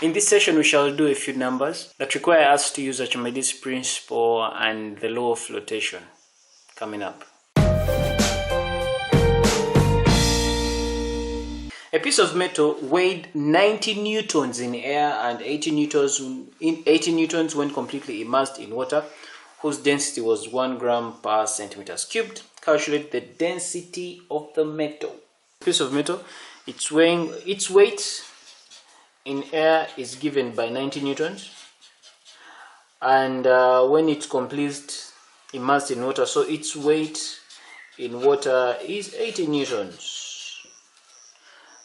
In this session, we shall do a few numbers that require us to use Archimedes principle and the law of flotation. Coming up. A piece of metal weighed 90 newtons in air and 80 newtons when completely immersed in water, whose density was 1 gram per centimeters cubed. Calculate the density of the metal. A piece of metal, its weight in air is given by 90 newtons, and when it's completely immersed in water, so its weight in water is 80 newtons.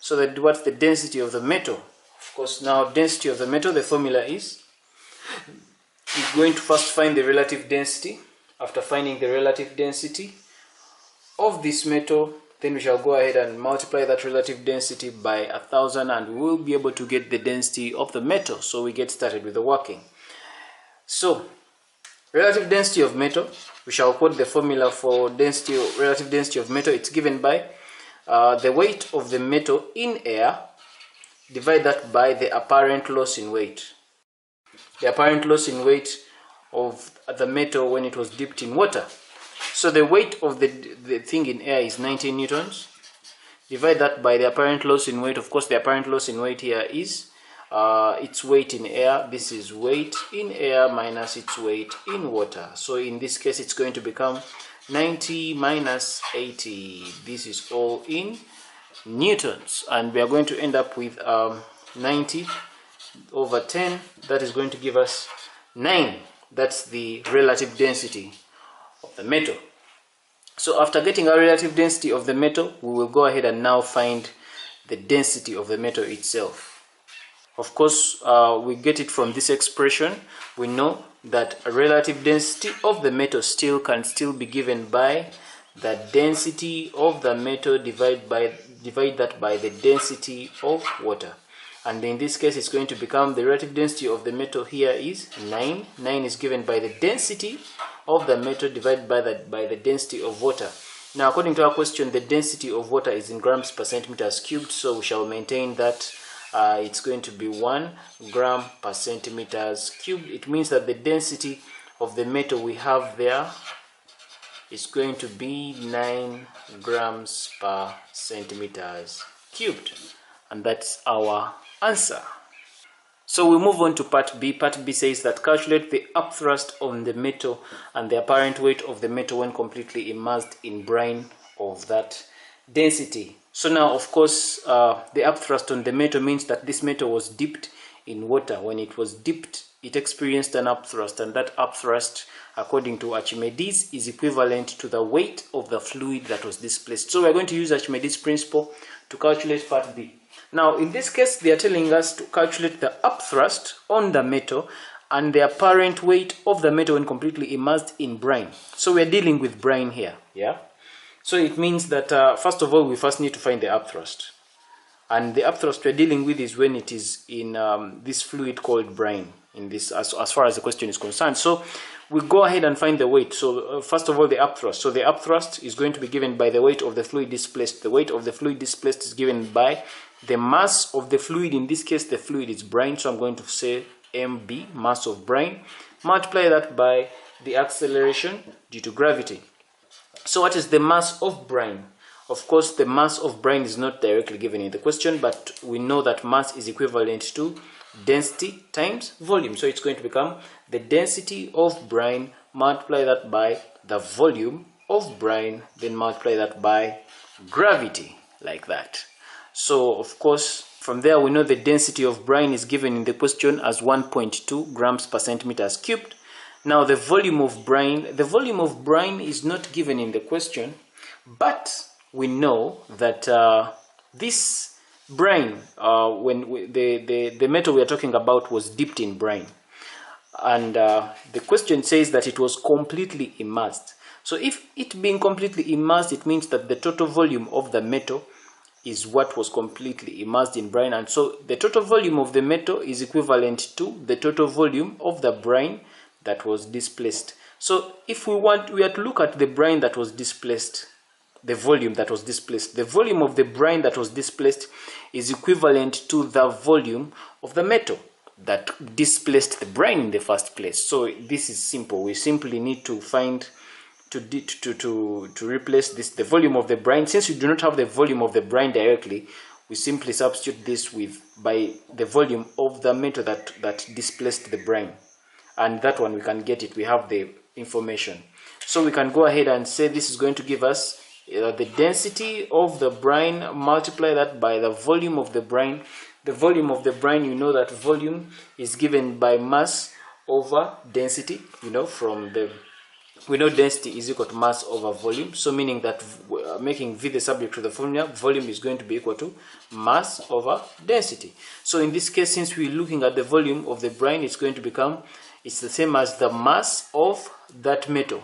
So that what's the density of the metal? Of course, now density of the metal, the formula is going to first find the relative density. After finding the relative density of this metal, then we shall go ahead and multiply that relative density by 1000, and we will be able to get the density of the metal. So we get started with the working. So relative density of metal, we shall quote the formula for relative density of metal. It's given by the weight of the metal in air, divide that by the apparent loss in weight. The apparent loss in weight of the metal when it was dipped in water. So the weight of the thing in air is 90 newtons. Divide that by the apparent loss in weight. Of course, the apparent loss in weight here is its weight in air. This is weight in air minus its weight in water. So in this case, it's going to become 90 minus 80. This is all in newtons, and we are going to end up with 90 over 10. That is going to give us 9. That's the relative density of the metal. So after getting our relative density of the metal, we will go ahead and now find the density of the metal itself. Of course, we get it from this expression. We know that a relative density of the metal can still be given by the density of the metal divide that by the density of water. And in this case, it's going to become the relative density of the metal here is 9. 9 is given by the density of the metal divided by the density of water. Now, according to our question, the density of water is in grams per centimeters cubed, so we shall maintain that it's going to be 1 gram per centimeters cubed. It means that the density of the metal we have there is going to be 9 grams per centimeters cubed. And that's our answer. So we move on to part B. Part B says that calculate the upthrust on the metal and the apparent weight of the metal when completely immersed in brine of that density. So now, of course, the upthrust on the metal means that this metal was dipped in water. When it was dipped, it experienced an upthrust, and that upthrust, according to Archimedes, is equivalent to the weight of the fluid that was displaced. So we're going to use Archimedes principle to calculate part B. Now, in this case, they are telling us to calculate the upthrust on the metal and the apparent weight of the metal when completely immersed in brine. So we're dealing with brine here, yeah? So it means that, first of all, we first need to find the upthrust. And the upthrust we're dealing with is when it is in this fluid called brine, in this, as far as the question is concerned. So we'll go ahead and find the weight. So first of all, the upthrust. So the upthrust is going to be given by the weight of the fluid displaced. The weight of the fluid displaced is given by the mass of the fluid. In this case, the fluid is brine. So I'm going to say MB, mass of brine. Multiply that by the acceleration due to gravity. So what is the mass of brine? Of course, the mass of brine is not directly given in the question, but we know that mass is equivalent to density times volume. So it's going to become the density of brine, multiply that by the volume of brine, then multiply that by gravity, like that. So, of course, from there we know the density of brine is given in the question as 1.2 grams per centimeters cubed. Now the volume of brine is not given in the question, but we know that this brine, when the metal we are talking about was dipped in brine, and the question says that it was completely immersed. So if it being completely immersed, it means that the total volume of the metal is what was completely immersed in brine, and so the total volume of the metal is equivalent to the total volume of the brine that was displaced. So if we are to look at the brine that was displaced, the volume that was displaced, the volume of the brine that was displaced is equivalent to the volume of the metal that displaced the brine in the first place. So this is simple. We simply need to find to replace this, the volume of the brine. Since we do not have the volume of the brine directly, we simply substitute this by the volume of the metal that displaced the brine, and that one we can get it. We have the information, so we can go ahead and say this is going to give us the density of the brine, multiply that by the volume of the brine. The volume of the brine, you know that volume is given by mass over density. We know density is equal to mass over volume, so meaning that making V the subject to the formula, volume is going to be equal to mass over density. So in this case, since we're looking at the volume of the brine, it's going to become, it's the same as the mass of that metal,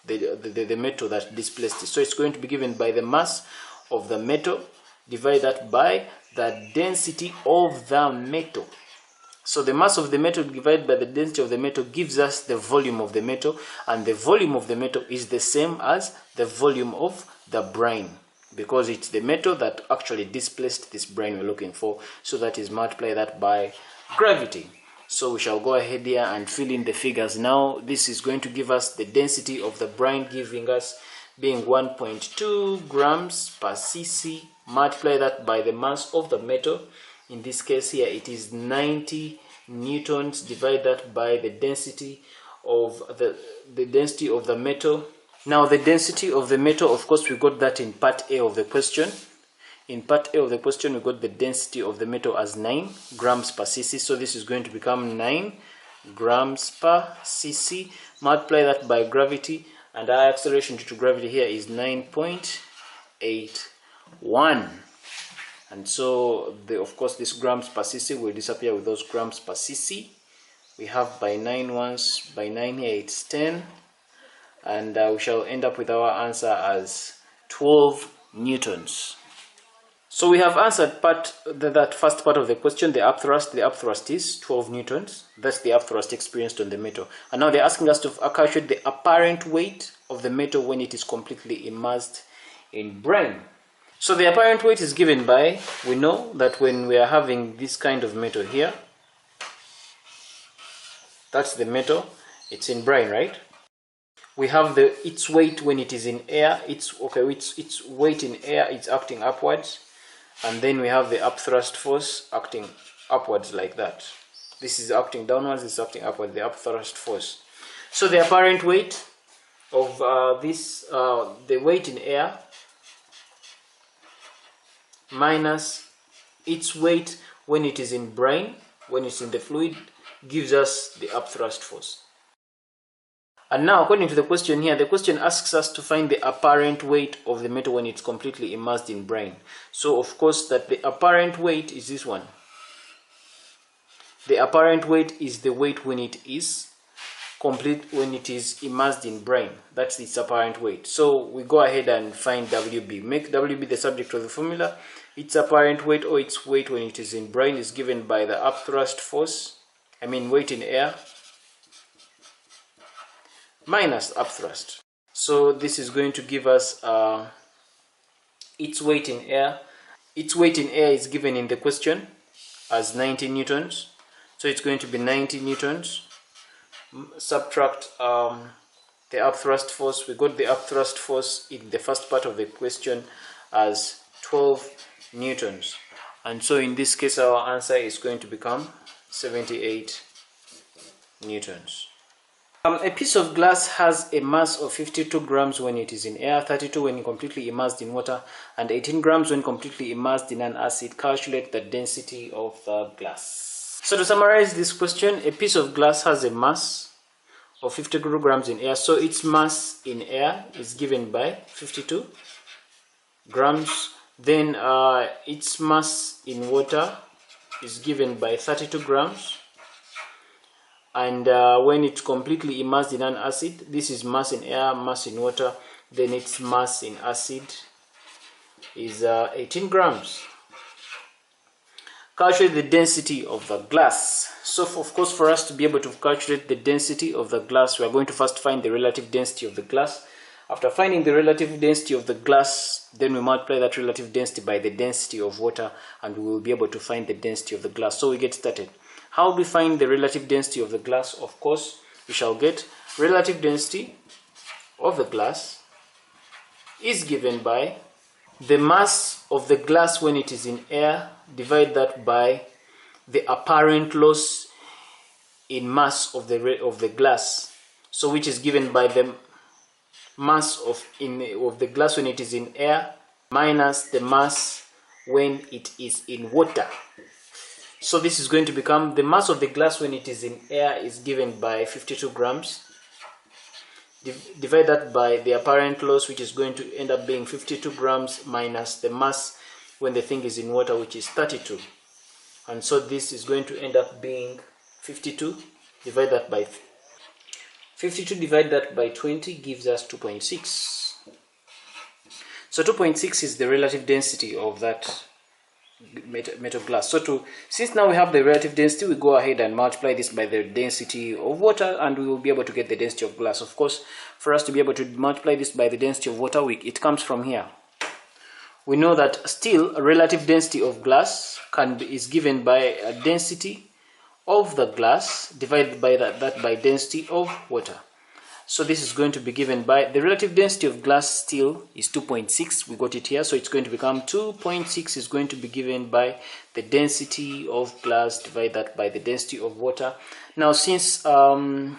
the metal that displaced it. So it's going to be given by the mass of the metal, divide that by the density of the metal. So the mass of the metal divided by the density of the metal gives us the volume of the metal, and the volume of the metal is the same as the volume of the brine, because it's the metal that actually displaced this brine we're looking for. So that is, multiply that by gravity. So we shall go ahead here and fill in the figures now. This is going to give us the density of the brine, giving us being 1.2 grams per cc. Multiply that by the mass of the metal. In this case here, it is 90 newtons. Divide that by the density of the density of the metal. Now the density of the metal, of course, we got that in part A of the question. In part A of the question, we got the density of the metal as 9 grams per cc. So this is going to become 9 grams per cc. Multiply that by gravity, and our acceleration due to gravity here is 9.81. And so, of course, this grams per cc will disappear with those grams per cc. We have by 9 ones, by 9 here it's 10. And we shall end up with our answer as 12 newtons. So we have answered that first part of the question, the upthrust. The upthrust is 12 newtons. That's the upthrust experienced on the metal. And now they're asking us to calculate the apparent weight of the metal when it is completely immersed in brine. So the apparent weight is given by, we know that when we are having this kind of metal here, that's the metal, it's in brine, right? We have its weight when it is in air, its weight in air, it's acting upwards, and then we have the upthrust force acting upwards like that. This is acting downwards, this is acting upwards, the upthrust force. So the apparent weight of the weight in air minus its weight when it is in brine, when it's in the fluid, gives us the upthrust force. And now, according to the question here, the question asks us to find the apparent weight of the metal when it's completely immersed in brine. So of course that the apparent weight is this one. The apparent weight is the weight when it is immersed in brine. That's its apparent weight. So we go ahead and find WB. Make WB the subject of the formula. Its apparent weight, or its weight when it is in brine, is given by the upthrust force, weight in air, minus upthrust. So this is going to give us its weight in air. Its weight in air is given in the question as 90 newtons. So it's going to be 90 newtons. Subtract the upthrust force. We got the upthrust force in the first part of the question as 12 newtons. And so in this case, our answer is going to become 78 newtons. A piece of glass has a mass of 52 grams when it is in air, 32 when completely immersed in water, and 18 grams when completely immersed in an acid. Calculate the density of the glass. So to summarize this question, a piece of glass has a mass of 52 grams in air. So its mass in air is given by 52 grams. Then its mass in water is given by 32 grams. And when it's completely immersed in an acid, this is mass in air, mass in water, then its mass in acid is 18 grams. Calculate the density of the glass. So of course, for us to be able to calculate the density of the glass, we are going to first find the relative density of the glass. After finding the relative density of the glass, then we multiply that relative density by the density of water, and we will be able to find the density of the glass. So we get started. How do we find the relative density of the glass? Of course, we shall get relative density of the glass is given by the mass of the glass when it is in air, divide that by the apparent loss in mass of the glass, so which is given by the mass of the glass when it is in air minus the mass when it is in water. So this is going to become the mass of the glass when it is in air is given by 52 grams. Divide that by the apparent loss, which is going to end up being 52 grams minus the mass when the thing is in water, which is 32. And so this is going to end up being 52. Divide that by 52, divide that by 20 gives us 2.6. So 2.6 is the relative density of that metal glass. Since now we have the relative density, we go ahead and multiply this by the density of water, and we will be able to get the density of glass. Of course, for us to be able to multiply this by the density of water, it comes from here. We know that still a relative density of glass is given by a density of the glass divided by that by density of water. So this is going to be given by the relative density of glass still is 2.6. We got it here, so it's going to become 2.6 is going to be given by the density of glass, divide that by the density of water. Now, since the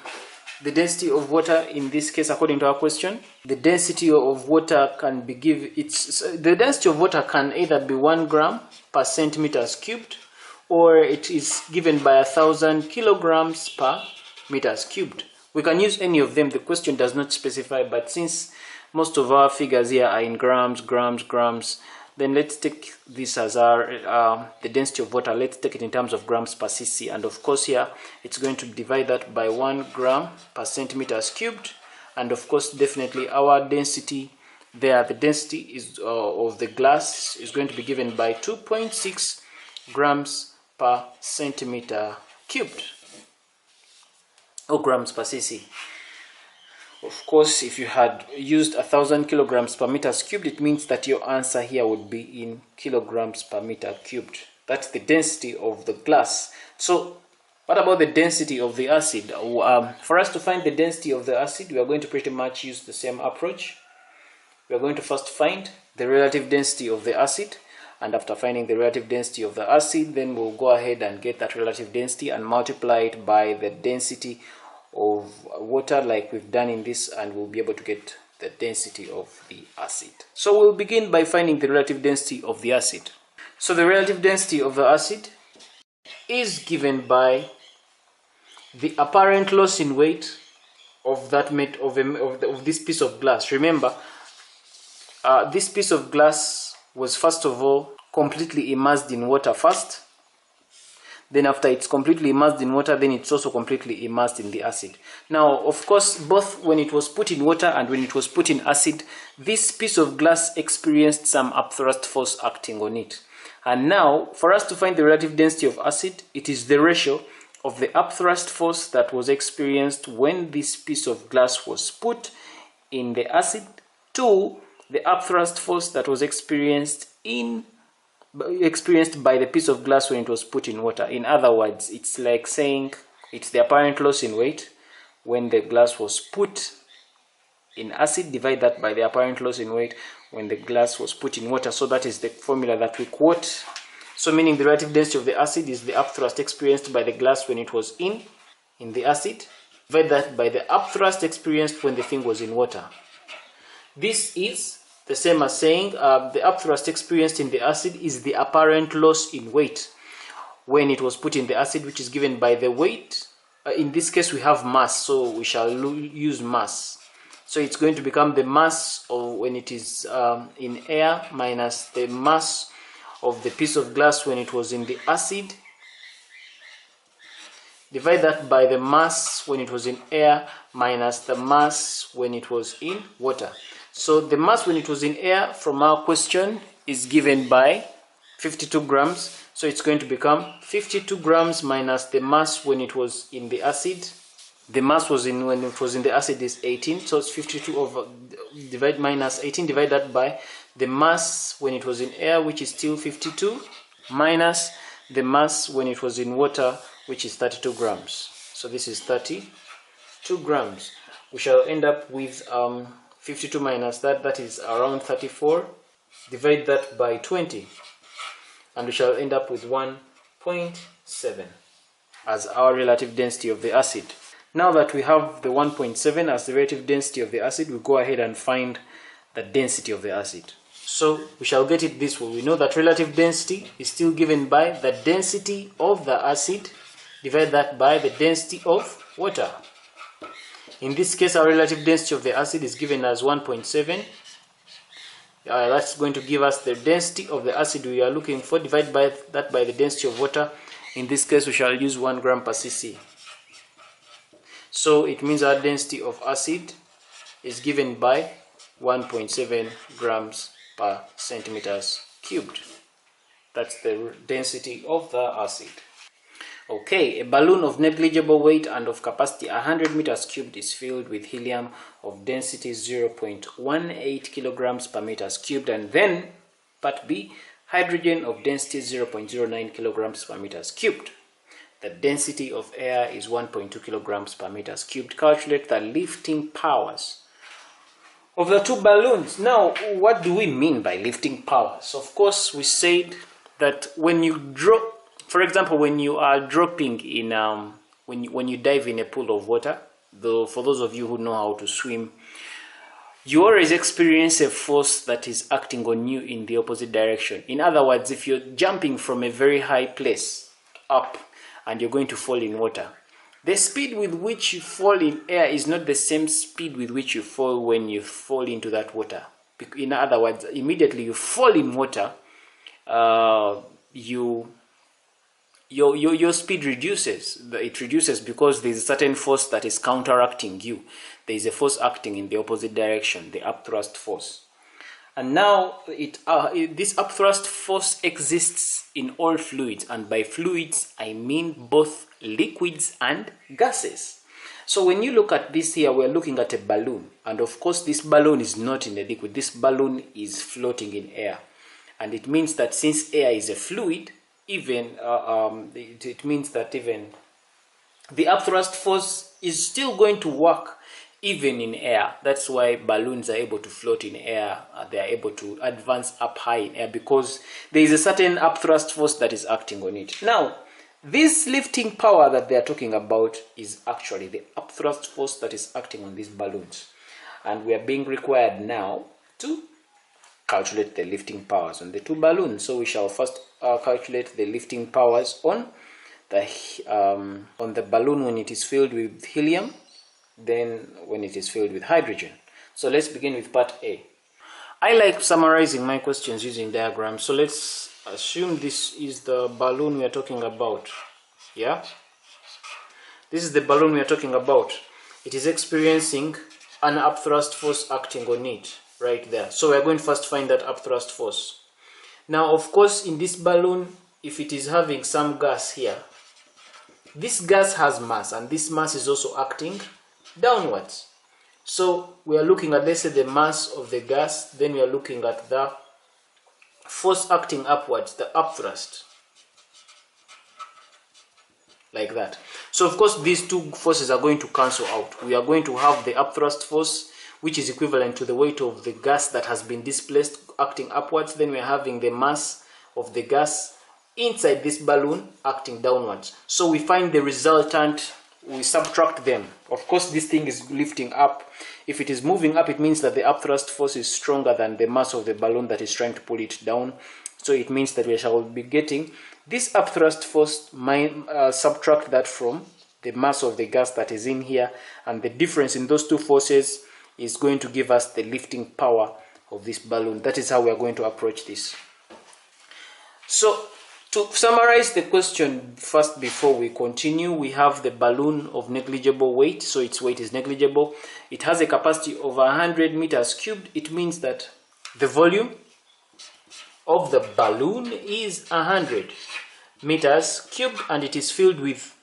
density of water in this case, according to our question, the density of water can be the density of water can either be 1 gram per centimeters cubed, or it is given by 1,000 kilograms per meters cubed. We can use any of them. The question does not specify, but since most of our figures here are in grams, then let's take this as our the density of water. Let's take it in terms of grams per cc, and of course here it's going to divide that by 1 gram per centimeters cubed, and of course definitely our density there, the density is of the glass is going to be given by 2.6 grams per centimeter cubed, or grams per cc. Of course, if you had used 1,000 kilograms per meters cubed, it means that your answer here would be in kilograms per meter cubed. That's the density of the glass. So what about the density of the acid? For us to find the density of the acid, we are going to pretty much use the same approach. We are going to first find the relative density of the acid, and after finding the relative density of the acid, then we'll go ahead and get that relative density and multiply it by the density of water like we've done in this, and we'll be able to get the density of the acid. So we'll begin by finding the relative density of the acid. So the relative density of the acid is given by the apparent loss in weight of that of this piece of glass. Remember, this piece of glass was first of all completely immersed in water first. Then after it's completely immersed in water, then it's also completely immersed in the acid. Now, of course, both when it was put in water and when it was put in acid, this piece of glass experienced some upthrust force acting on it. And now, for us to find the relative density of acid, it is the ratio of the upthrust force that was experienced when this piece of glass was put in the acid to the upthrust force that was experienced by the piece of glass when it was put in water. In other words, it's like saying it's the apparent loss in weight when the glass was put in acid, divide that by the apparent loss in weight when the glass was put in water. So that is the formula that we quote. So meaning the relative density of the acid is the upthrust experienced by the glass when it was in the acid, divide that by the upthrust experienced when the thing was in water. This is the same as saying the upthrust experienced in the acid is the apparent loss in weight when it was put in the acid, which is given by the weight. In this case, we have mass, so we shall use mass. So it's going to become the mass of when it is in air minus the mass of the piece of glass when it was in the acid. Divide that by the mass when it was in air minus the mass when it was in water. So the mass when it was in air from our question is given by 52 grams. So it's going to become 52 grams minus the mass when it was in the acid. The mass was in, when it was in the acid, is 18, so it's 52 over divide minus 18, divide that by the mass when it was in air, which is still 52, minus the mass when it was in water, which is 32 grams. So this is 32 grams. We shall end up with 52 minus that, that is around 34. Divide that by 20, and we shall end up with 1.7 as our relative density of the acid. Now that we have the 1.7 as the relative density of the acid, we go ahead and find the density of the acid. So we shall get it this way. We know that relative density is still given by the density of the acid, divide that by the density of water. In this case, our relative density of the acid is given as 1.7. That's going to give us the density of the acid we are looking for. Divide by that by the density of water. In this case, we shall use 1 gram per cc. So it means our density of acid is given by 1.7 grams per centimeters cubed. That's the density of the acid. Okay, a balloon of negligible weight and of capacity 100 meters cubed is filled with helium of density 0.18 kilograms per meters cubed, and then part B, hydrogen of density 0.09 kilograms per meters cubed. The density of air is 1.2 kilograms per meters cubed. Calculate the lifting powers of the two balloons. Now, what do we mean by lifting powers? Of course, we said that when you drop, for example, when you are dropping in, when you dive in a pool of water, though for those of you who know how to swim, you always experience a force that is acting on you in the opposite direction. In other words, if you're jumping from a very high place up and you're going to fall in water, the speed with which you fall in air is not the same speed with which you fall when you fall into that water. In other words, immediately you fall in water, your speed reduces. It reduces because there is a certain force that is counteracting you. There is a force acting in the opposite direction, the upthrust force. And now this upthrust force exists in all fluids, and by fluids I mean both liquids and gases. So when you look at this here, we're looking at a balloon, and of course this balloon is not in the liquid. This balloon is floating in air, and it means that since air is a fluid, even it means that even the upthrust force is still going to work even in air. That's why balloons are able to float in air. They are able to advance up high in air because there is a certain upthrust force that is acting on it. Now, this lifting power that they are talking about is actually the upthrust force that is acting on these balloons. And we are being required now to calculate the lifting powers on the two balloons. So we shall first calculate the lifting powers on the balloon when it is filled with helium, then when it is filled with hydrogen. So let's begin with part A. I like summarizing my questions using diagrams. So let's assume this is the balloon we are talking about. Yeah, this is the balloon we are talking about. It is experiencing an upthrust force acting on it right there. So we are going to first find that upthrust force. Now, of course, in this balloon, if it is having some gas here, this gas has mass, and this mass is also acting downwards. So we are looking at, let's say, the mass of the gas, then we are looking at the force acting upwards, the upthrust, like that. So of course these two forces are going to cancel out. We are going to have the upthrust force, which is equivalent to the weight of the gas that has been displaced acting upwards. Then we are having the mass of the gas inside this balloon acting downwards. So we find the resultant, we subtract them. Of course this thing is lifting up. If it is moving up, it means that the upthrust force is stronger than the mass of the balloon that is trying to pull it down. So it means that we shall be getting this upthrust force, subtract that from the mass of the gas that is in here, and the difference in those two forces is going to give us the lifting power of this balloon. That is how we are going to approach this. So to summarize the question first before we continue, we have the balloon of negligible weight, so its weight is negligible. It has a capacity of 100 meters cubed. It means that the volume of the balloon is 100 meters cubed, and it is filled with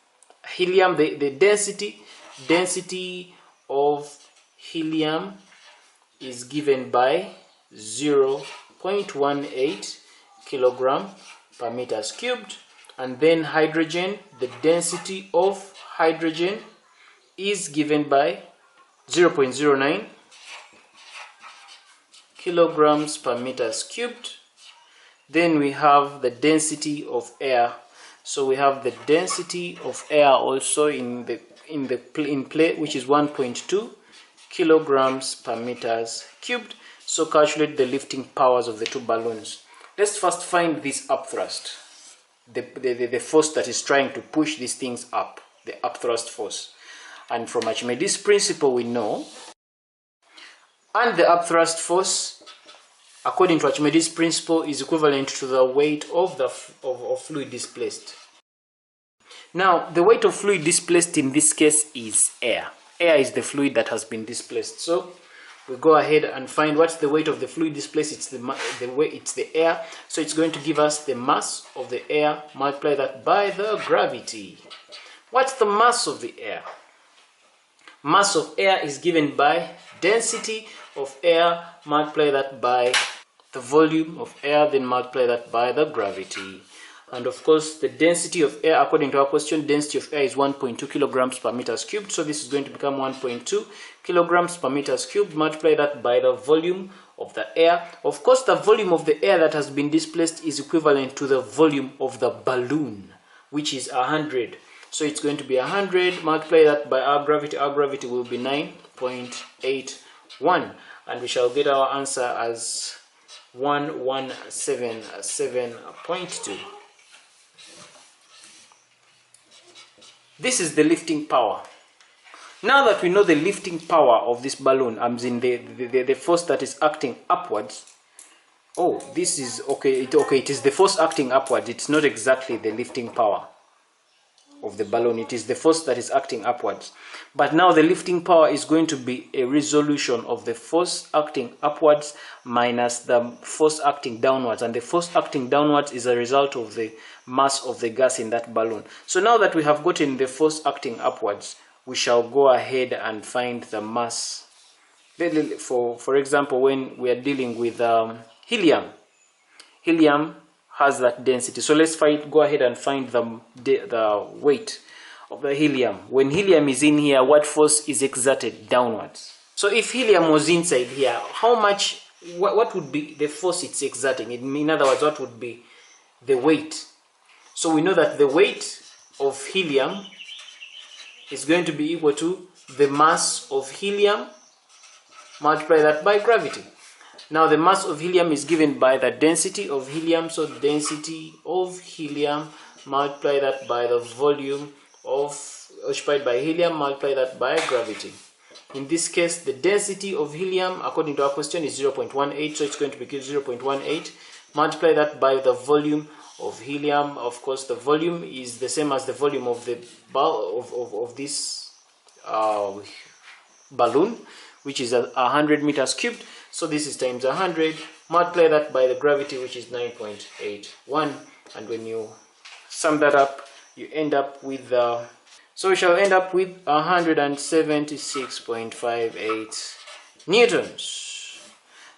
helium. The density density of helium is given by 0.18 kilogram per meters cubed, and then hydrogen, the density of hydrogen is given by 0.09 kilograms per meters cubed. Then we have the density of air. So we have the density of air also in play, which is 1.2 kilograms per meters cubed. So calculate the lifting powers of the two balloons. Let's first find this upthrust, the force that is trying to push these things up, the upthrust force. And from Archimedes' principle we know, and the upthrust force, according to Archimedes' principle, is equivalent to the weight of the fluid displaced. Now, the weight of fluid displaced in this case is air. Air is the fluid that has been displaced. So we go ahead and find what's the weight of the fluid displaced. It's the air. So it's going to give us the mass of the air, multiply that by the gravity. What's the mass of the air? Mass of air is given by density of air, multiply that by the volume of air, then multiply that by the gravity. And of course, the density of air, according to our question, density of air is 1.2 kilograms per meters cubed. So this is going to become 1.2 kilograms per meters cubed. Multiply that by the volume of the air. Of course, the volume of the air that has been displaced is equivalent to the volume of the balloon, which is 100. So it's going to be 100, multiply that by our gravity. Our gravity will be 9.81. And we shall get our answer as 1177.2. This is the lifting power. Now that we know the lifting power of this balloon, the force that is acting upwards. Oh, this is okay. It is the force acting upwards. It's not exactly the lifting power of the balloon. It is the force that is acting upwards. But now the lifting power is going to be a resolution of the force acting upwards minus the force acting downwards, and the force acting downwards is a result of the mass of the gas in that balloon. So now that we have gotten the force acting upwards, we shall go ahead and find the mass. For example, when we are dealing with helium has that density. So let's go ahead and find the weight of the helium. When helium is in here, what force is exerted downwards? So if helium was inside here, what would be the force it's exerting? In other words, what would be the weight? So we know that the weight of helium is going to be equal to the mass of helium, multiply that by gravity. Now the mass of helium is given by the density of helium, so density of helium, multiply that by the volume occupied by helium, multiply that by gravity. In this case, the density of helium, according to our question, is 0.18, so it's going to be 0.18, multiply that by the volume of helium. Of course, the volume is the same as the volume of the this balloon, which is 100 meters cubed. So this is times 100, multiply that by the gravity, which is 9.81, and when you sum that up, you end up with so we shall end up with 176.58 newtons.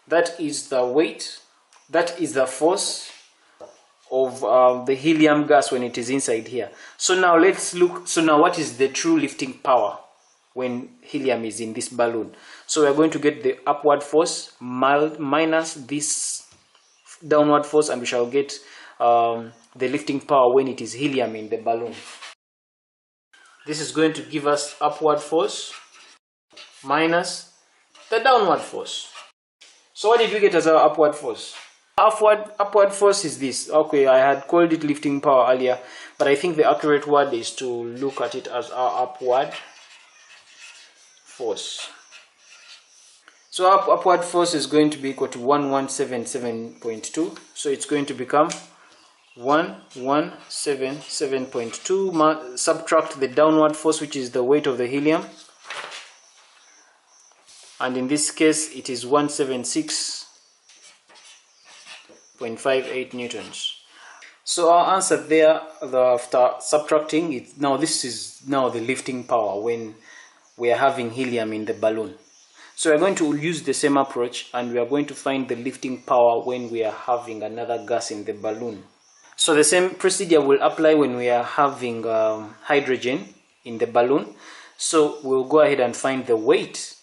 That is the weight, that is the force of the helium gas when it is inside here. So now let's look, so now what is the true lifting power when helium is in this balloon? So we are going to get the upward force minus this downward force, and we shall get the lifting power when it is helium in the balloon. This is going to give us upward force minus the downward force. So what did we get as our upward force? Upward force is this. Okay, I had called it lifting power earlier, but I think the accurate word is to look at it as our upward force. So our upward force is going to be equal to 1177.2. So it's going to become 1177.2. Subtract the downward force, which is the weight of the helium, and in this case it is 176.58 newtons. So our answer there, after subtracting it, now this is now the lifting power when we are having helium in the balloon. So we are going to use the same approach, and we are going to find the lifting power when we are having another gas in the balloon. So the same procedure will apply when we are having hydrogen in the balloon. So we'll go ahead and find the weight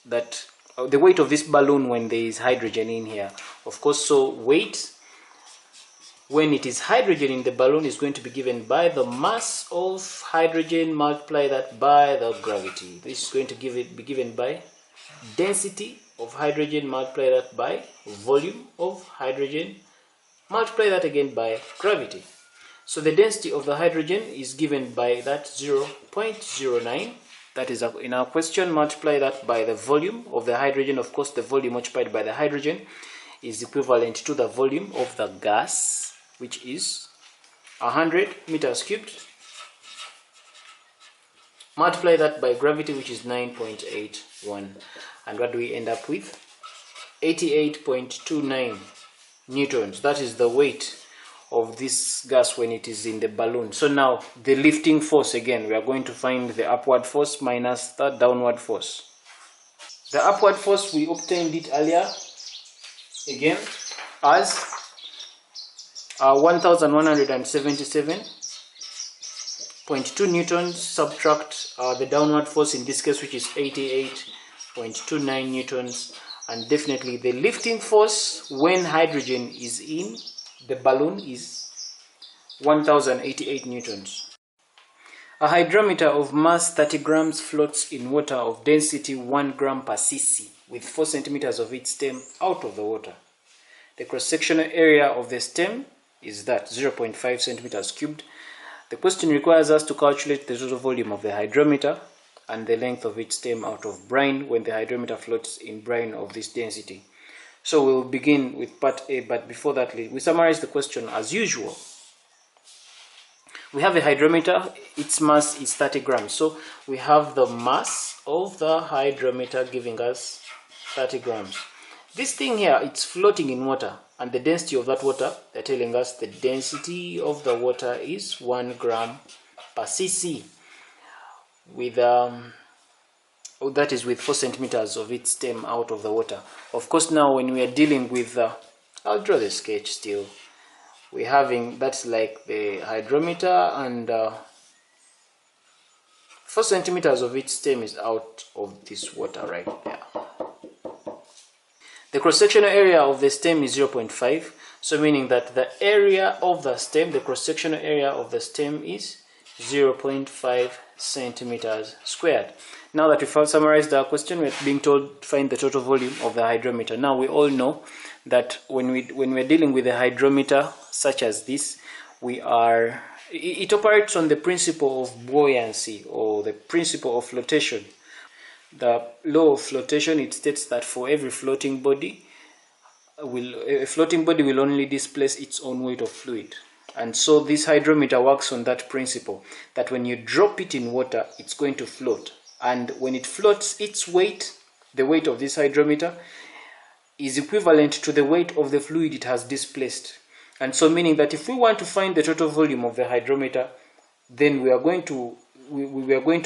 of this balloon when there is hydrogen in here. Of course, so weight when it is hydrogen in the balloon is going to be given by the mass of hydrogen, multiply that by the gravity. This is going to be given by density of hydrogen, multiply that by volume of hydrogen, multiply that again by gravity. So the density of the hydrogen is given by that 0.09. That is in our question. Multiply that by the volume of the hydrogen. Of course, the volume multiplied by the hydrogen is equivalent to the volume of the gas, which is 100 meters cubed. Multiply that by gravity, which is 9.81. And what do we end up with? 88.29 newtons. That is the weight of this gas when it is in the balloon. So now the lifting force, again, we are going to find the upward force minus the downward force. The upward force, we obtained it earlier, again, as 1177.2 newtons, subtract the downward force in this case, which is 88.29 newtons, and definitely the lifting force when hydrogen is in the balloon is 1088 newtons. A hydrometer of mass 30 grams floats in water of density 1 gram per cc with 4 centimeters of its stem out of the water. The cross-sectional area of the stem is that 0.5 centimeters cubed. The question requires us to calculate the total volume of the hydrometer and the length of its stem out of brine when the hydrometer floats in brine of this density. So we'll begin with part A, but before that, we summarize the question as usual. We have a hydrometer, its mass is 30 grams. So we have the mass of the hydrometer giving us 30 grams. This thing here, it's floating in water, and the density of that water, they're telling us the density of the water is 1 gram per cc with that is with 4 centimeters of its stem out of the water. Of course, now when we are dealing with I'll draw the sketch still. We're having, that's like the hydrometer, and 4 centimeters of its stem is out of this water right there. The cross-sectional area of the stem is 0.5, so meaning that the area of the stem, the cross-sectional area of the stem is 0.5 centimeters squared. Now that we've summarized our question, we're being told to find the total volume of the hydrometer. Now we all know that when we're dealing with a hydrometer such as this, it operates on the principle of buoyancy, or the principle of flotation. The law of flotation, it states that for every floating body, a floating body will only displace its own weight of fluid. And so this hydrometer works on that principle, that when you drop it in water, it's going to float. And when it floats, its weight, the weight of this hydrometer, is equivalent to the weight of the fluid it has displaced. And so meaning that if we want to find the total volume of the hydrometer, then we are going to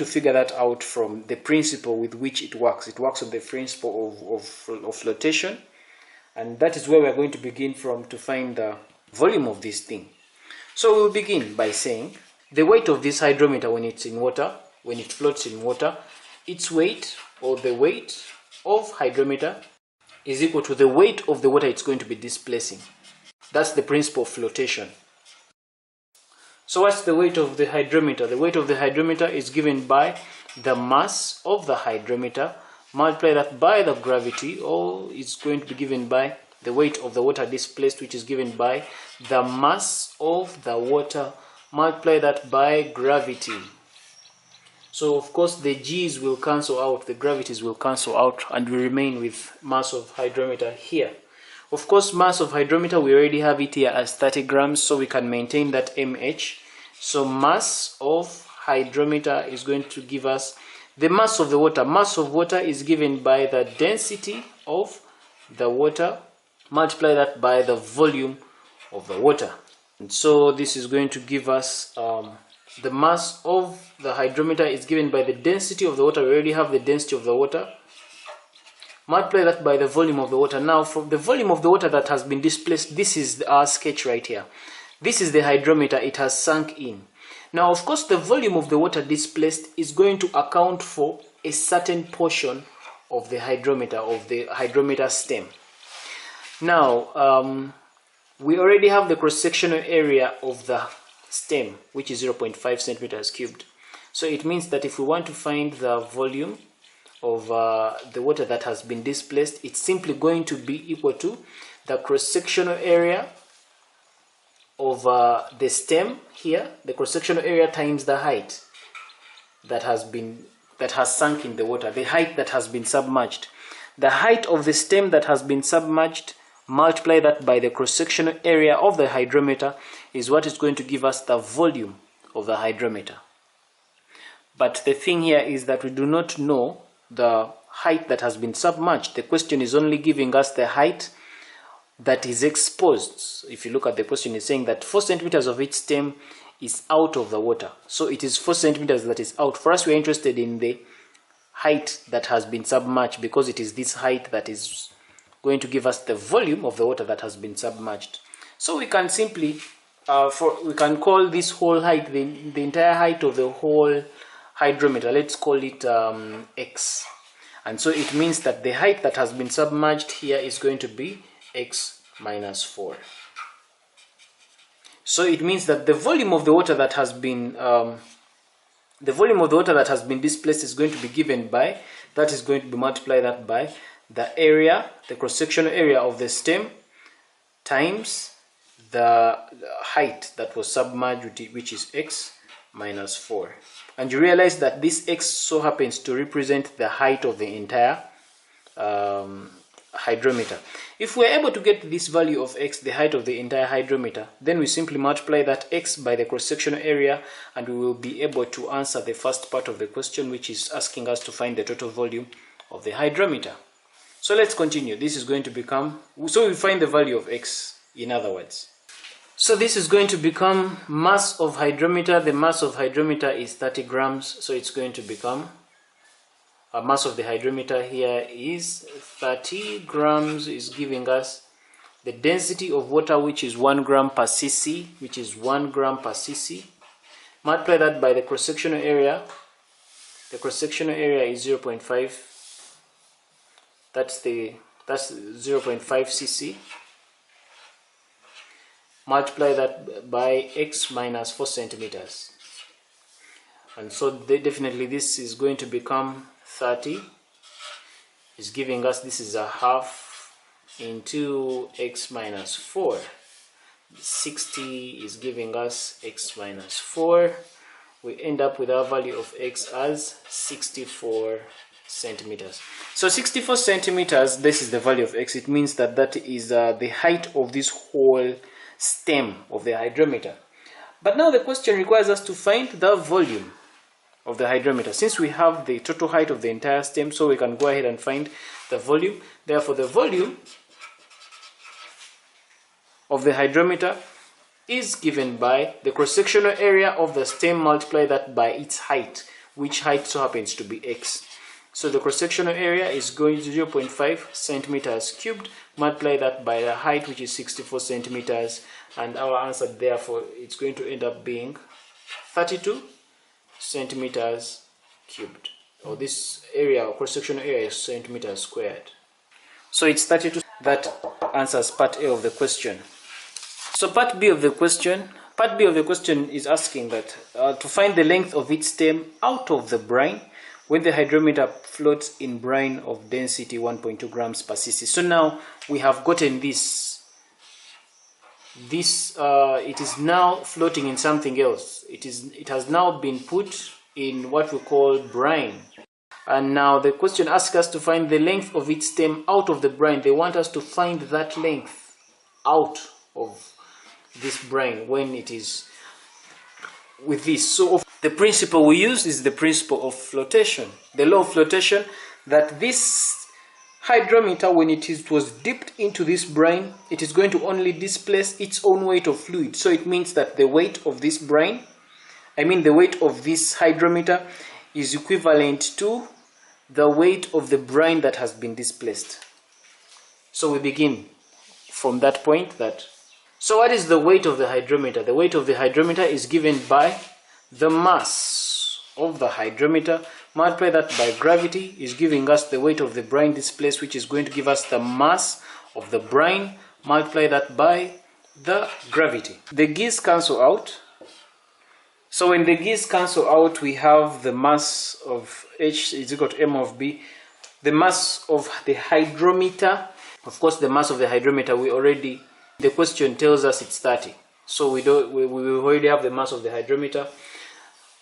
figure that out from the principle with which it works. It works on the principle of flotation, and that is where we are going to begin from to find the volume of this thing. So we'll begin by saying the weight of this hydrometer when it's in water, when it floats in water, its weight, or the weight of hydrometer, is equal to the weight of the water it's going to be displacing. That's the principle of flotation. So what's the weight of the hydrometer? The weight of the hydrometer is given by the mass of the hydrometer, multiply that by the gravity, or it's going to be given by the weight of the water displaced, which is given by the mass of the water, multiply that by gravity. So of course the g's will cancel out, the gravities will cancel out, and we remain with mass of hydrometer here. Of course, mass of hydrometer, we already have it here as 30 grams, so we can maintain that mH. So mass of hydrometer is going to give us the mass of the water. Mass of water is given by the density of the water, multiply that by the volume of the water. And so this is going to give us the mass of the hydrometer is given by the density of the water. We already have the density of the water. Multiply that by the volume of the water. Now, from the volume of the water that has been displaced, this is our sketch right here. This is the hydrometer. It has sunk in. Now, of course, the volume of the water displaced is going to account for a certain portion of the hydrometer stem. Now, we already have the cross-sectional area of the stem, which is 0.5 centimeters cubed. So it means that if we want to find the volume of the water that has been displaced, it's simply going to be equal to the cross-sectional area of the stem here, the cross-sectional area times the height that has sunk in the water, the height that has been submerged. The height of the stem that has been submerged, multiply that by the cross-sectional area of the hydrometer, is what is going to give us the volume of the hydrometer. But the thing here is that we do not know the height that has been submerged. The question is only giving us the height that is exposed. If you look at the question, it's saying that 4 centimeters of each stem is out of the water. So it is 4 centimeters that is out. For us, we are interested in the height that has been submerged, because it is this height that is going to give us the volume of the water that has been submerged. So we can simply, we can call this whole height, the entire height of the whole hydrometer, let's call it x. And so it means that the height that has been submerged here is going to be x minus 4. So it means that the volume of the water that has been displaced is going to be given by, that is going to be multiplied that by the area, the cross-sectional area of the stem, times the height that was submerged, which is x minus 4. And you realize that this x so happens to represent the height of the entire hydrometer. If we're able to get this value of x, the height of the entire hydrometer, then we simply multiply that x by the cross-sectional area, and we will be able to answer the first part of the question, which is asking us to find the total volume of the hydrometer. So let's continue. This is going to become, so we find the value of x, in other words. So this is going to become mass of hydrometer. The mass of hydrometer is 30 grams. So it's going to become, mass of the hydrometer here is 30 grams, is giving us the density of water, which is 1 gram per cc, which is 1 gram per cc. Multiply that by the cross-sectional area. The cross-sectional area is 0.5. That's 0.5 cc. Multiply that by x minus 4 centimeters. And so definitely this is going to become 30. Is giving us, this is a half into x minus 4. 60 is giving us x minus 4. We end up with our value of x as 64 centimeters. So 64 centimeters, this is the value of x. It means that that is the height of this whole stem of the hydrometer. But now the question requires us to find the volume of the hydrometer. Since we have the total height of the entire stem, so we can go ahead and find the volume. Therefore, the volume of the hydrometer is given by the cross-sectional area of the stem, multiply that by its height, which height so happens to be x. So the cross-sectional area is going to 0.5 centimeters cubed, multiply that by the height, which is 64 centimeters, and our answer, therefore, it's going to end up being 32 centimeters cubed. Or this area, cross-sectional area, is centimeters squared. So it's 32. That answers part A of the question. So part B of the question is asking that to find the length of its stem out of the brine when the hydrometer floats in brine of density 1.2 grams per cc. So now we have gotten this. It is now floating in something else. It has now been put in what we call brine. And now the question asks us to find the length of its stem out of the brine. They want us to find that length out of this brine when it is with this. So the principle we use is the principle of flotation, the law of flotation, that this hydrometer, when it was dipped into this brine, it is going to only displace its own weight of fluid. So it means that the weight of this brine the weight of this hydrometer is equivalent to the weight of the brine that has been displaced. So we begin from that point. So what is the weight of the hydrometer? The weight of the hydrometer is given by the mass of the hydrometer, multiply that by gravity, is giving us the weight of the brine displaced, which is going to give us the mass of the brine, multiply that by the gravity. The g's cancel out. So when the g's cancel out, we have the mass of H is equal to m of b. The mass of the hydrometer, of course the mass of the hydrometer, the question tells us it's 30. So we already have the mass of the hydrometer.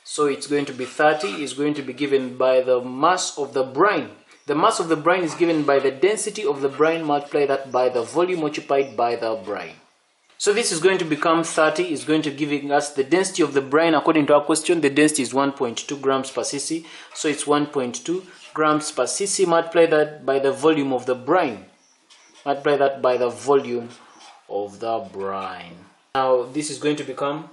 So it's going to be 30, is going to be given by the mass of the brine. The mass of the brine is given by the density of the brine, multiply that by the volume occupied by the brine. So this is going to become 30, is going to giving us the density of the brine. According to our question, the density is 1.2 grams per cc. So it's 1.2 grams per cc, multiply that by the volume of the brine. Multiply that by the volume of the brine. Now this is going to become,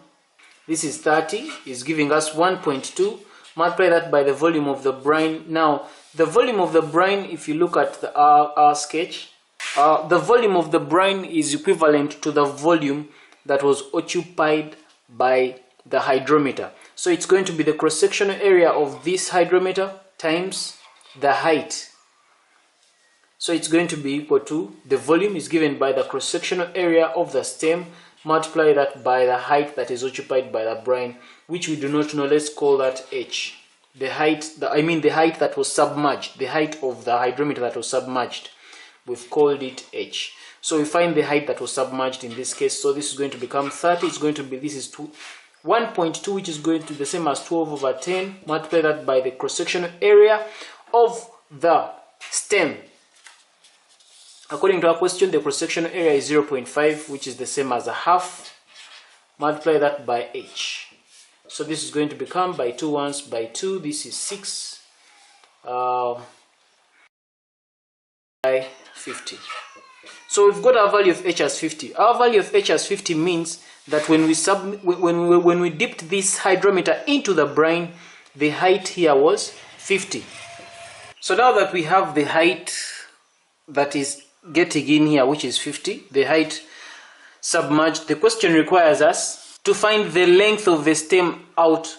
this is 30, is giving us 1.2, multiply that by the volume of the brine. Now the volume of the brine, if you look at our sketch, the volume of the brine is equivalent to the volume that was occupied by the hydrometer. So it's going to be the cross-sectional area of this hydrometer times the height. So it's going to be equal to, the volume is given by the cross-sectional area of the stem, multiply that by the height that is occupied by the brine, which we do not know. Let's call that h. The height, the height that was submerged, the height of the hydrometer that was submerged, we've called it h. So we find the height that was submerged in this case. So this is going to become 30. It's going to be, this is 1.2, which is going to be the same as 12 over 10. Multiply that by the cross-sectional area of the stem. According to our question, the cross-sectional area is 0.5, which is the same as a half. Multiply that by h. So this is going to become, by 2 ones by 2, this is 6 by 50. So we've got our value of h as 50. Our value of h as 50 means that when we dipped this hydrometer into the brine, the height here was 50. So now that we have the height that is getting in here, which is 50, the height submerged, the question requires us to find the length of the stem out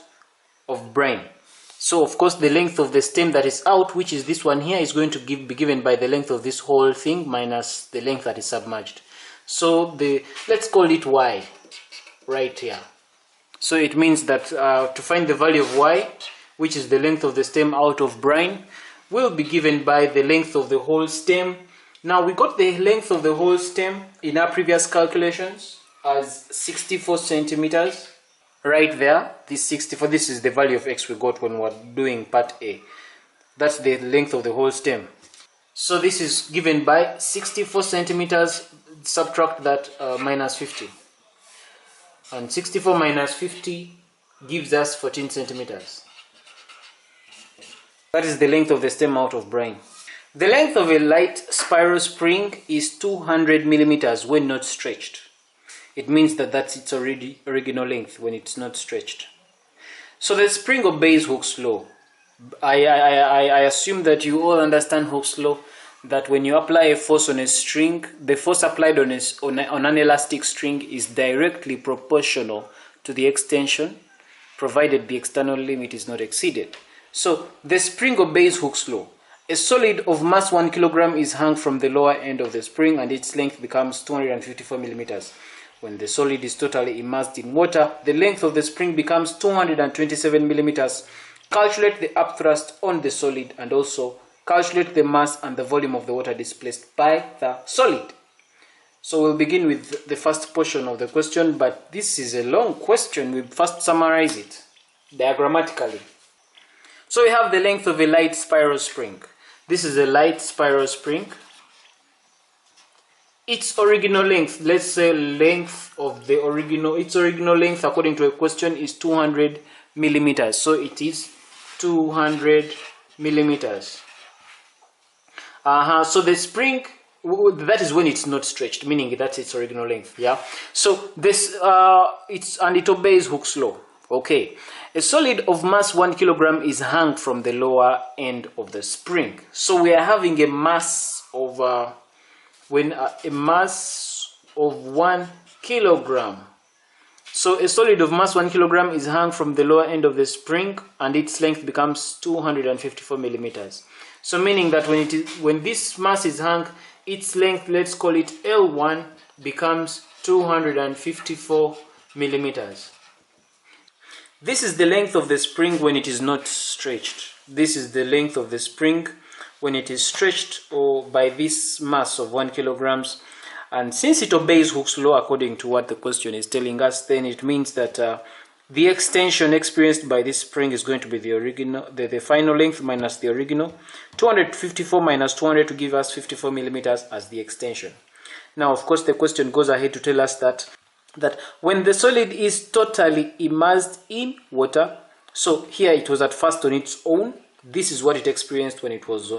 of brine. So of course the length of the stem that is out, which is this one here, is going to be given by the length of this whole thing minus the length that is submerged. So let's call it y right here. So it means that to find the value of y, which is the length of the stem out of brine, will be given by the length of the whole stem. Now we got the length of the whole stem in our previous calculations as 64 centimeters. Right there, this 64, this is the value of x we got when we were doing part A. That's the length of the whole stem. So this is given by 64 centimeters, subtract that minus 50. And 64 minus 50 gives us 14 centimeters. That is the length of the stem out of brine. The length of a light spiral spring is 200 millimeters when not stretched. It means that that's its original length when it's not stretched. So the spring obeys Hooke's law. I assume that you all understand Hooke's law, that when you apply a force on a string, the force applied on an elastic string is directly proportional to the extension, provided the external limit is not exceeded. So the spring obeys Hooke's law. A solid of mass 1 kilogram is hung from the lower end of the spring and its length becomes 254 millimeters. When the solid is totally immersed in water, the length of the spring becomes 227 millimeters. Calculate the upthrust on the solid and also calculate the mass and the volume of the water displaced by the solid. So we'll begin with the first portion of the question, but this is a long question. We'll first summarize it diagrammatically. So we have the length of a light spiral spring. This is a light spiral spring. Its original length, let's say length of the its original length according to a question is 200 millimeters. So it is 200 millimeters. So the spring, that is when it's not stretched, meaning that's its original length. Yeah. So this it obeys Hooke's law. Okay, a solid of mass 1 kilogram is hung from the lower end of the spring. So we are having a mass of a mass of 1 kilogram. So a solid of mass 1 kilogram is hung from the lower end of the spring, and its length becomes 254 millimeters. So meaning that when this mass is hung, its length, let's call it L1, becomes 254 millimeters. This is the length of the spring when it is not stretched. This is the length of the spring when it is stretched or by this mass of 1 kilograms. And since it obeys Hooke's law according to what the question is telling us, then it means that the extension experienced by this spring is going to be the original, the final length minus the original. 254 minus 200 to give us 54 millimeters as the extension. Now, of course, the question goes ahead to tell us that when the solid is totally immersed in water, so here it was at first on its own, this is what it experienced when it was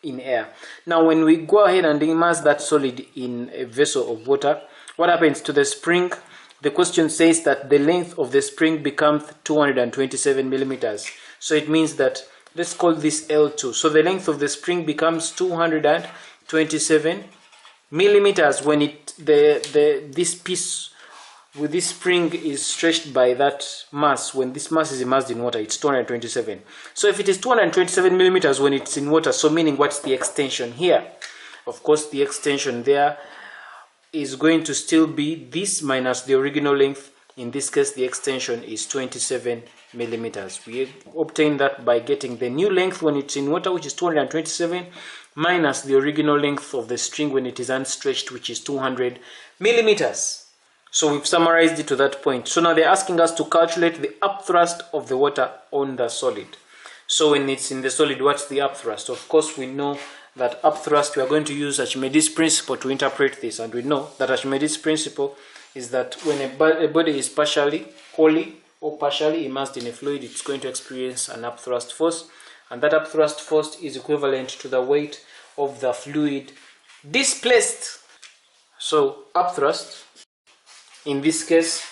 in air. Now when we go ahead and immerse that solid in a vessel of water, what happens to the spring? The question says that the length of the spring becomes 227 millimeters. So it means that, let's call this L2. So the length of the spring becomes 227 millimeters when this piece with this spring is stretched by that mass. When this mass is immersed in water, it's 227. So if it is 227 millimeters when it's in water, so meaning what's the extension here? Of course, the extension there is going to still be this minus the original length. In this case, the extension is 27 millimeters. We obtain that by getting the new length when it's in water, which is 227, minus the original length of the string when it is unstretched, which is 200 millimeters. So we've summarized it to that point. So now they're asking us to calculate the upthrust of the water on the solid. So when it's in the solid, what's the upthrust? Of course, we know that upthrust, we are going to use Archimedes principle to interpret this. And we know that Archimedes principle is that when a body is wholly or partially immersed in a fluid, it's going to experience an upthrust force. And that upthrust force is equivalent to the weight of the fluid displaced. So upthrust, in this case,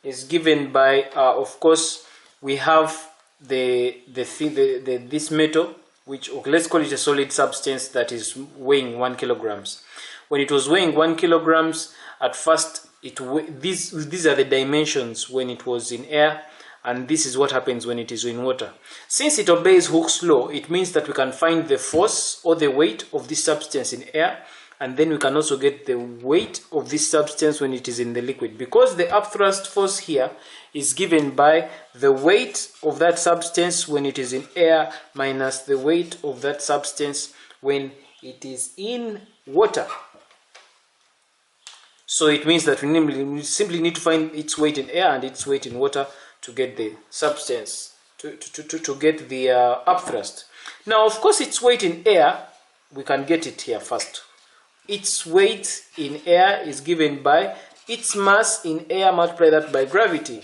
is given by, of course, we have this metal, which, okay, let's call it a solid substance that is weighing 1 kilograms. When it was weighing 1 kilograms, at first, these are the dimensions when it was in air, and this is what happens when it is in water. Since it obeys Hooke's law, it means that we can find the force or the weight of this substance in air, and then we can also get the weight of this substance when it is in the liquid. Because the upthrust force here is given by the weight of that substance when it is in air minus the weight of that substance when it is in water. So it means that we simply need to find its weight in air and its weight in water to get the substance, to get the upthrust. Now, of course, its weight in air, we can get it here first. Its weight in air is given by its mass in air multiplied that by gravity.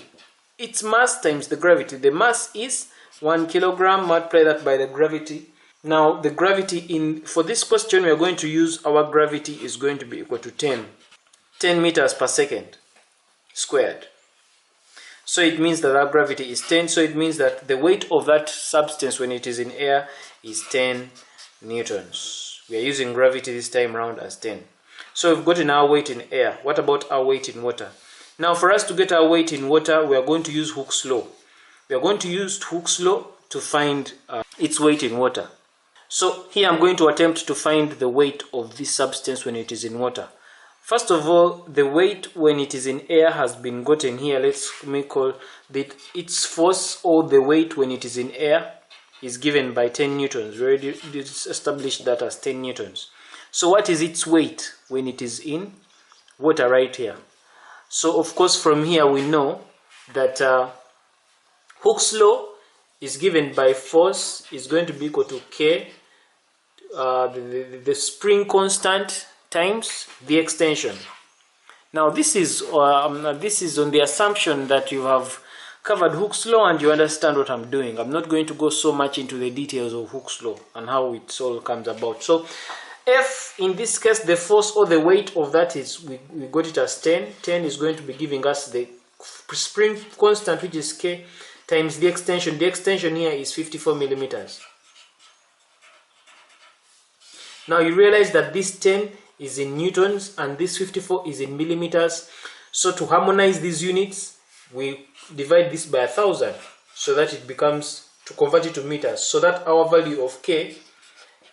Its mass times the gravity. The mass is 1 kilogram multiplied that by the gravity. Now the gravity for this question, we are going to use our gravity is going to be equal to 10 meters per second squared. So it means that our gravity is 10. So it means that the weight of that substance when it is in air is 10 newtons. We are using gravity this time around as 10. So we've gotten our weight in air. What about our weight in water? Now for us to get our weight in water, we are going to use Hooke's law. We are going to use Hooke's law to find its weight in water. So here I'm going to attempt to find the weight of this substance when it is in water. First of all, the weight when it is in air has been gotten here. Let's call that its force, or the weight when it is in air, is given by 10 newtons. We already established that as 10 newtons. So what is its weight when it is in water right here? So of course from here we know that Hooke's law is given by force is going to be equal to K, the spring constant times the extension. Now this is on the assumption that you have covered Hooke's law and you understand what I'm doing. I'm not going to go so much into the details of Hooke's law and how it all comes about. So F, in this case, the force or the weight of that is, we got it as 10. 10 is going to be giving us the spring constant, which is K, times the extension. The extension here is 54 millimeters. Now you realize that this 10 is in newtons and this 54 is in millimeters. So to harmonize these units, we divide this by 1000 so that it becomes, to convert it to meters, so that our value of K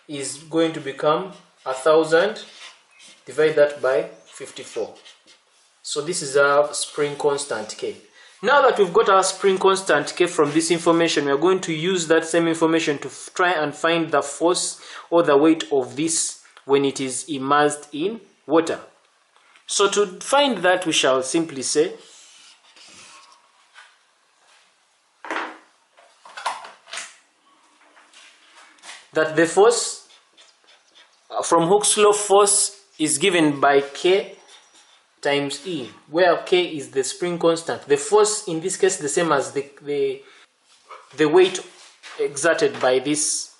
is going to become 1000, divide that by 54. So this is our spring constant K. Now that we've got our spring constant K from this information, we are going to use that same information to try and find the force or the weight of this when it is immersed in water. So to find that, we shall simply say that the force from Hooke's law force is given by K times E, where K is the spring constant. The force in this case is the same as the weight exerted by this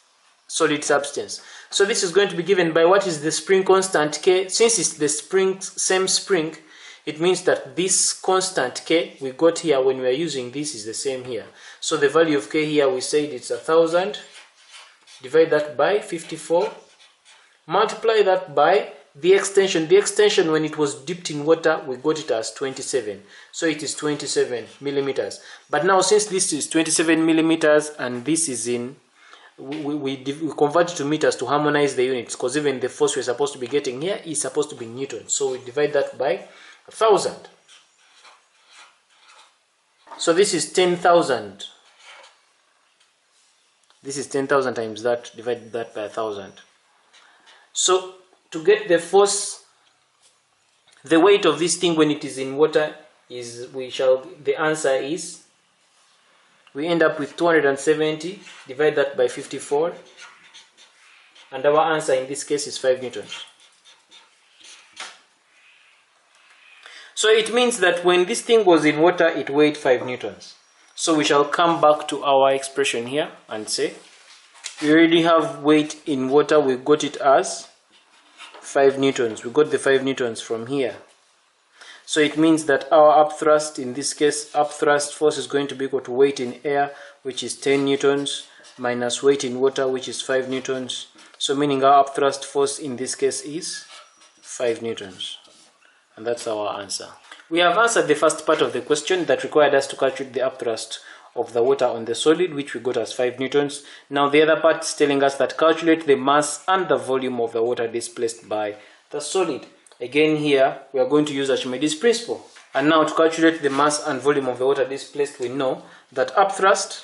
solid substance. So this is going to be given by what is the spring constant K. Since it's the same spring, it means that this constant K we got here when we are using this is the same here. So the value of K here, we said it's 1000. Divide that by 54. Multiply that by the extension. The extension, when it was dipped in water, we got it as 27. So it is 27 millimeters. But now, since this is 27 millimeters and this is in, we convert it to meters to harmonize the units, because even the force we're supposed to be getting here is supposed to be newtons. So we divide that by 1000. So this is 10,000. This is 10,000 times that, divide that by 1000. So to get the force, the weight of this thing when it is in water is, the answer is, we end up with 270, divide that by 54, and our answer in this case is 5 newtons. So it means that when this thing was in water, it weighed 5 newtons. So we shall come back to our expression here and say, we already have weight in water, we got it as 5 newtons. We got the 5 newtons from here. So it means that our upthrust, in this case, upthrust force is going to be equal to weight in air, which is 10 newtons, minus weight in water, which is 5 newtons. So meaning our upthrust force in this case is 5 newtons. And that's our answer. We have answered the first part of the question that required us to calculate the upthrust of the water on the solid, which we got as 5 newtons. Now the other part is telling us that calculate the mass and the volume of the water displaced by the solid. Again here, we are going to use Archimedes principle. And now to calculate the mass and volume of the water displaced, we know that upthrust.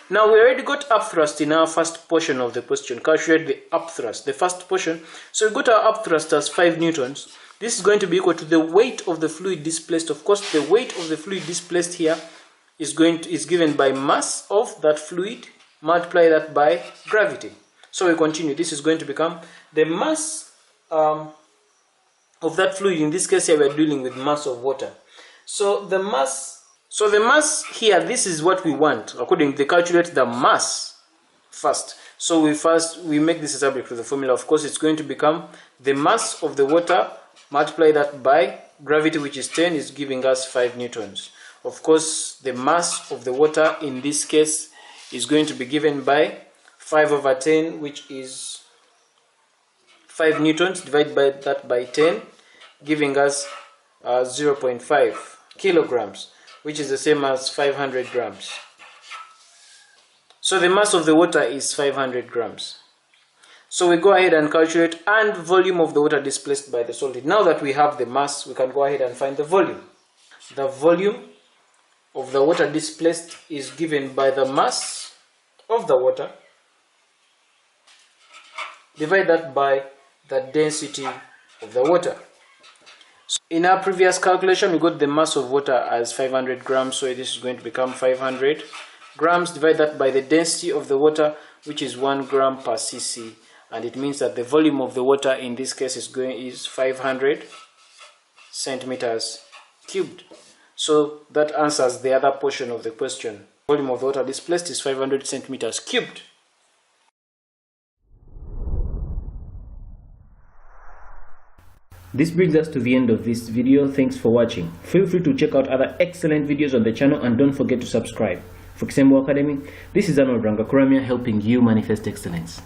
Now we already got upthrust in our first portion of the question. Calculate the upthrust, the first portion. So we got our upthrust as 5 newtons. This is going to be equal to the weight of the fluid displaced. Of course, the weight of the fluid displaced here is given by mass of that fluid, multiply that by gravity. So we continue. This is going to become the mass of that fluid. In this case here, we are dealing with mass of water. So the mass here, this is what we want. According to calculate the mass first. So we make this subject to the formula. Of course, it's going to become the mass of the water, multiply that by gravity, which is 10, is giving us 5 newtons. Of course, the mass of the water in this case is going to be given by 5 over 10, which is 5 newtons, divide by that by 10, giving us 0.5 kilograms, which is the same as 500 grams. So the mass of the water is 500 grams. So we go ahead and calculate and volume of the water displaced by the solid. Now that we have the mass, we can go ahead and find the volume. The volume of the water displaced is given by the mass of the water, divide that by the density of the water. So in our previous calculation, we got the mass of water as 500 grams, so this is going to become 500 grams, divide that by the density of the water, which is 1 gram per cc, and it means that the volume of the water in this case is 500 centimeters cubed. So that answers the other portion of the question. Volume of the water displaced is 500 centimeters cubed. This brings us to the end of this video. Thanks for watching. Feel free to check out other excellent videos on the channel and don't forget to subscribe. For Kisembo Academy, this is Arnold Rangakuramia helping you manifest excellence.